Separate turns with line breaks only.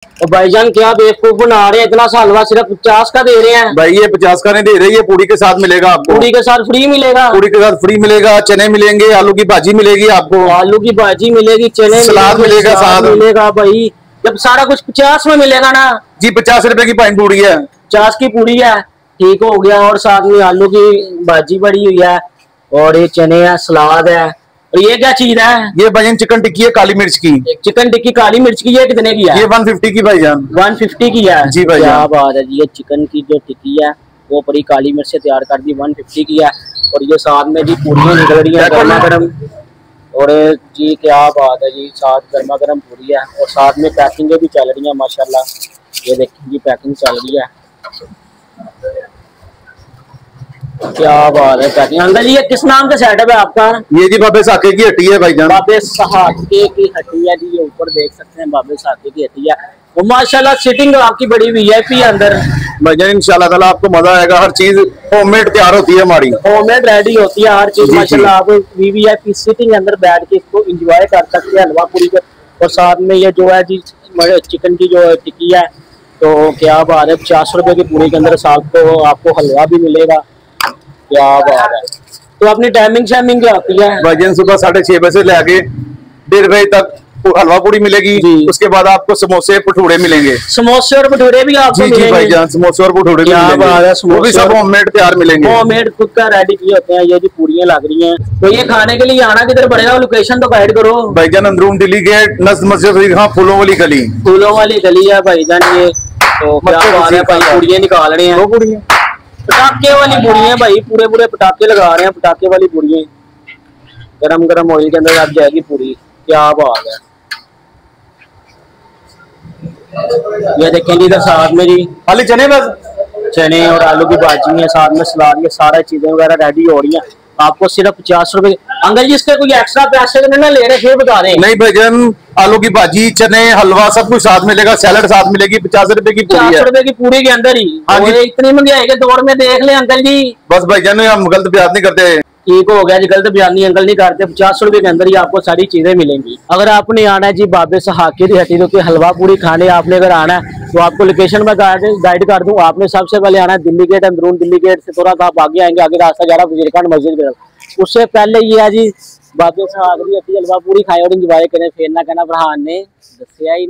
और भाईजान क्या बेवकूफ बना रहे हैं, इतना सा हलवा सिर्फ 50 का दे रहे हैं।
भाई ये 50 का नहीं दे रही है, पूरी के साथ मिलेगा आपको।
पूरी के साथ फ्री मिलेगा?
पूरी के साथ फ्री मिलेगा, चने मिलेंगे, आलू की भाजी मिलेगी आपको,
आलू की भाजी मिलेगी, चने
सलाद मिलेगा, साथ
मिलेगा। भाई जब सारा कुछ 50 में मिलेगा ना जी।
50 रुपए की पाइन पूरी है,
50 की पूरी है, ठीक हो गया। और साथ में आलू की भाजी पड़ी हुई है, और ये चने है, सलाद है। और ये क्या चीज है?
ये भाईजान चिकन टिक्की है काली मिर्च की।
चिकन टिक्की काली मिर्च की, ये कितने की है?
ये 150 की भाईजान।
150 की है
जी भाई।
क्या बात है जी। ये चिकन की जो टिक्की है वो परी काली मिर्च से तैयार कर दी, 150 की है। और ये साथ में जी पूरियां निकल रही है गर्मा गर्म। और जी क्या बात है जी, साथ गर्मा गर्म पूरी है, और साथ में पैकिंग भी चल रही है माशाल्लाह। ये देखिए जी पैकिंग चल रही है, क्या बात है पैकिंग। अंकल जी ये किस नाम का सेटअप है आपका?
ये जी बाबे साके की हट्टी है भाईजान।
बाबे साके की हट्टी है जी, ये ऊपर देख सकते हैं बाबे साके की हट्टी है। वो माशाल्लाह सिटिंग आपकी बड़ी वीआईपी है अंदर
भाईजान। इंशाल्लाह ताला आपको मजा आएगा, हर चीज होममेड तैयार होती है हमारी, होममेड
रेडी होती है हर चीज माशाल्लाह। आप वीवीआईपी सिटिंग अंदर बैठ के इसको एंजॉय कर सकते हैं हलवा पूरी को। और साथ में ये जो है जी चिकन की जो टिक्की है, तो क्या बात है, 50 रुपए की पूरी के अंदर साथ तो आपको हलवा भी मिलेगा, क्या बात है। तो अपनी टाइमिंग शाइमिंग क्या होती है?
भाईजान सुबह 6:30 बजे से लेके 1:30 बजे तक हलवा पूरी मिलेगी, उसके बाद आपको समोसे भटूरे मिलेंगे।
समोसे और भटूरे भी आपको मिलेंगे?
जी भाईजान, समोसे और भटूरे भी मिलेंगे, वो भी सब होममेड तैयार मिलेंगे,
होममेड खुद का रेडी किए होते हैं। ये जी पूरियां लग रही हैं, तो ये खाने के लिए आना किधर पड़ेगा? लोकेशन तो गाइड करो
भाईजान। अंदरूम दिल्ली गेट, नज़्द मस्जिद, फूलों वाली गली।
फूलों वाली गली है भाईजान ये। तो क्या बात है भाई, पूरियां निकाल रहे हैं, पटाखे वाली पूरियां भाई, पूरे पूरे पटाखे लगा रहे हैं, पटाखे वाली पूरियां गरम गरम ऑयल के अंदर आप जाएगी पूरी, क्या बात है। ये देखें जी इधर साथ में जी
खाली चने, बस
चने और आलू की भाजी है, साथ में सलाद, ये सारा चीजें वगैरह रेडी हो रही हैं। आपको सिर्फ 50 रुपए। अंकल जी इसके कोई एक्स्ट्रा पैसे तो नहीं ले रहे, फिर बता दें।
नहीं भाईजान, आलू की भाजी, चने, हलवा सब कुछ साथ मिलेगा, सैलड साथ मिलेगी, 50 रुपए की पूरी है।
50 रुपए की पूरी के अंदर ही। इतनी महंगाई के दौर में देख ले अंकल जी।
बस भाईजान हम गलत बयान नहीं करते,
ठीक हो गया जी, गलत बयानी अंकल नहीं करते। 50 रुपए के अंदर ही आपको सारी चीजें मिलेंगी। अगर आपने आना है जी बाबे साके की हट्टी, तो हलवा पूरी खाने आपने अगर आना है तो आपको लोकेशन में गाइड कर दूं। आपने सबसे पहले आना है दिल्ली गेट, अंदरून दिल्ली गेट से थोड़ा सा आप आगे आएंगे, आगे रास्ता जा रहा है वजीर खान मस्जिद की तरफ। उससे पहले ये है जी बाबे साके की हट्टी, हलवा पूरी खाए और इंजॉय करें, फिर ना कहना फरहान ने दसिया ही।